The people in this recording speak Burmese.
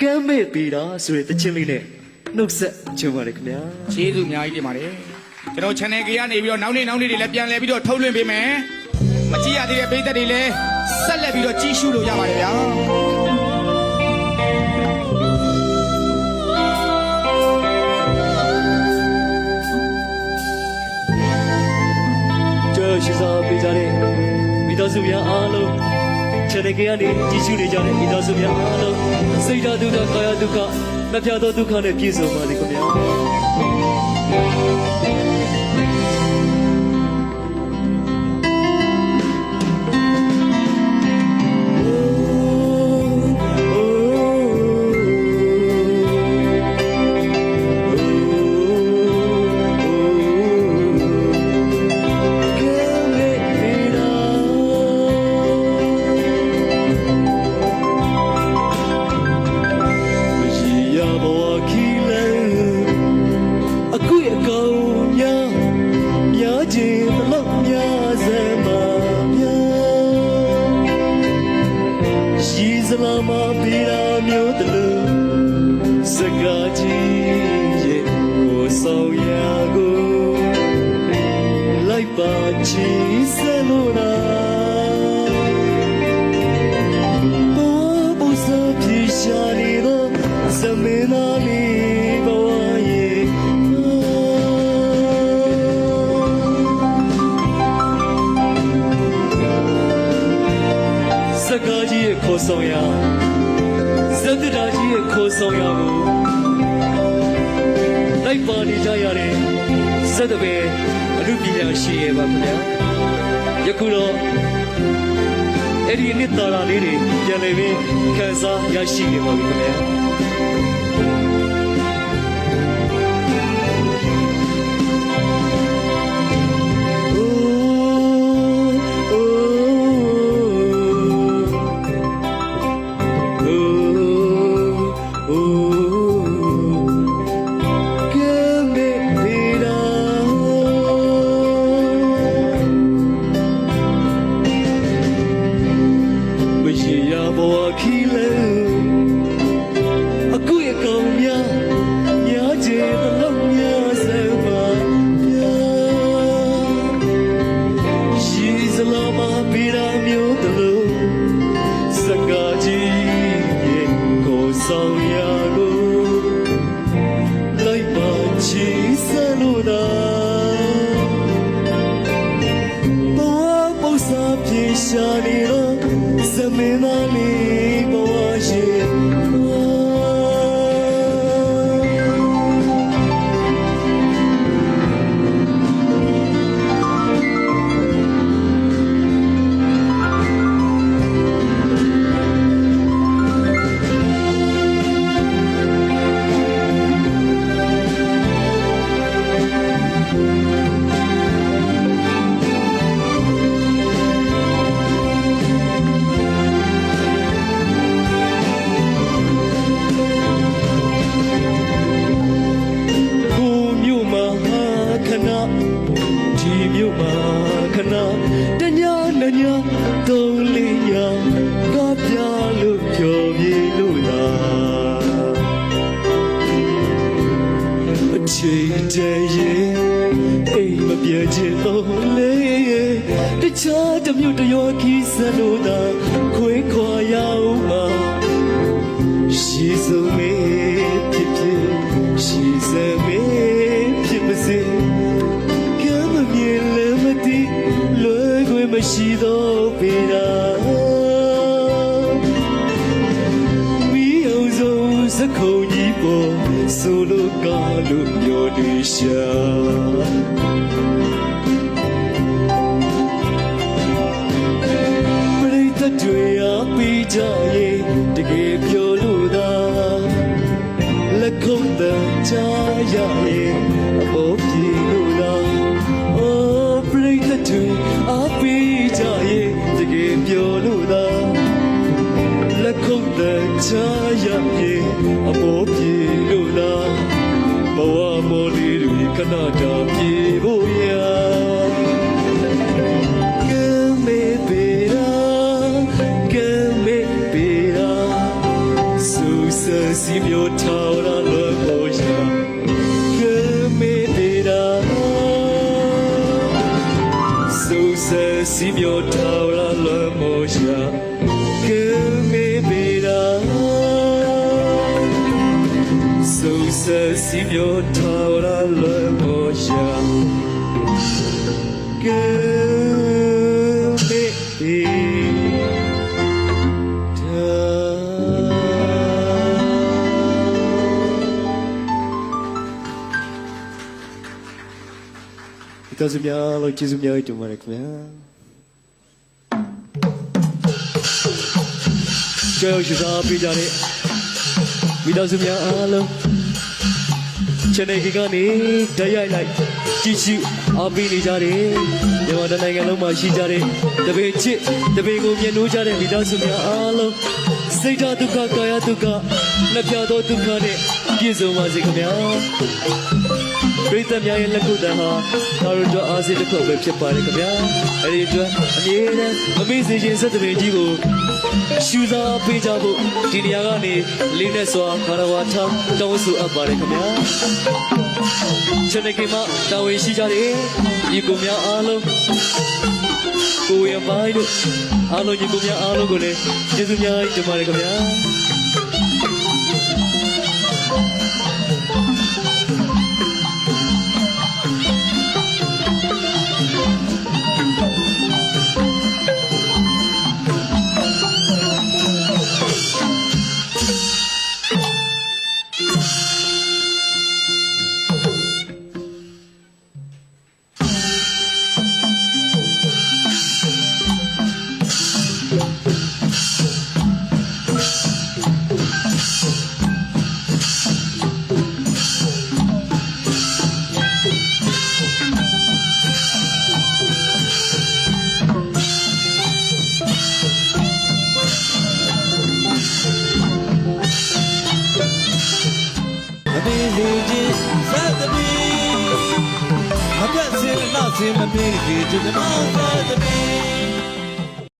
ကမ်းမဲ့ပေးတာဆိုတဲ့တခြင်းလေးနဲ့နှုတ်ဆက်ချင်ပါတယ်ခင်ဗျာကျေးဇူးအများကြီးတင်ပါတယ်ကျွန်တော် channel ကြီးကနေပြီးတော့နောက်နေ့တွေလည်းပြန်လည်ပြီးတော့ထုတ်လွှင့်ပေးမယ်မကြည့်ရသေးတဲ့ပရိသတ်တွေလည်းဆက်လက်ပြီးတော့ကြည့်ရှုလို့ရပါတယ်ဗျာရှိစားပေးကြတဲ့မိသားစုများအားလုံးခြေတကယ်ကနေကြည့်ရှုနေကြတဲ့မိသားစုများအားလုံးစိတ်ဓာတ်ဒုက္ခကာယဒုက္ခမပြတ်သောဒုက္ခနဲ့ပြည့်စုံပါစေခင်ဗျာခေါ်ဆောင်ရဇတ်တရာကြီးရဲ့ခေါ်ဆောင်ရကိုလိုက်ပါနေကြရတဲ့ဇတ်တပည့်အမှုပညာရှိရဲ့ပါခင်ဗျာယခုတော့အဲ့ဒီနှစ်သာရလေးတွေပြန်လည်ပြီးခန်းစားရရှိနေပါပြီခင်ဗျာဆ စီမျိုးထောင်ရလွန်ပေါ်ရှာကမေပေရာစူဆာစီမျိုးထောင်ရလွန်ပေါ်ရှာကမေပေရာစူဆာစီမျိုးထောင်ရလွန်ပေါ်ရှာကမေပေတော်စများလို့ကျေးဇူးများတင်ပါတယ်ခင်ဗျာကြောက်ရွံ့စားပေးကြတဲ့မိသားစုများအားလုံးချန်နယ်ကနေတိုက်ရိုက်လိုက်ကြည့်ရှုအားပေးနေကြတယ်မြန်မာနိုင်ငံလုံးမှာရှိကြတဲ့တပည့်ချစ်တပည့်ကိုမြင်လို့ကြတဲ့မိသားစုများအားလုံးစိတ်ဓာတ်ဒုက္ခကာယဒုက္ခလက်ပြသောဒုက္ခနဲ့ပြည့်စုံပါစေခင်ဗျာပြိတ္တများရဲ့လက်ကုပ်တန်ဟာသာရတော်အားစိတ်တစ်ခုပဲဖြစ်ပါတယ်ခင်ဗျာအဲဒီအတွက်အမြဲတမ်းမမေ့စေခြင်းစက်တပည့်ကြီးကိုရှူစားပေးကြဖို့ဒီနေရာကနေလေးနဲ့စွာခါရဝါထတောင်းဆိုအပ်ပါတယ်ခင်ဗျာချန်နယ်ကမှာတာဝန်ရှိကြတဲ့ညီကိုများအားလုံးကိုရပိုင်းတို့အားလုံးညီကိုများအားလုံးကိုလည်းကျေးဇူးများတင်ပါတယ်ခင်ဗျာမပြတ်စင်နောက်စင်မပြေကြည်ဒီမောင်သာတပည့်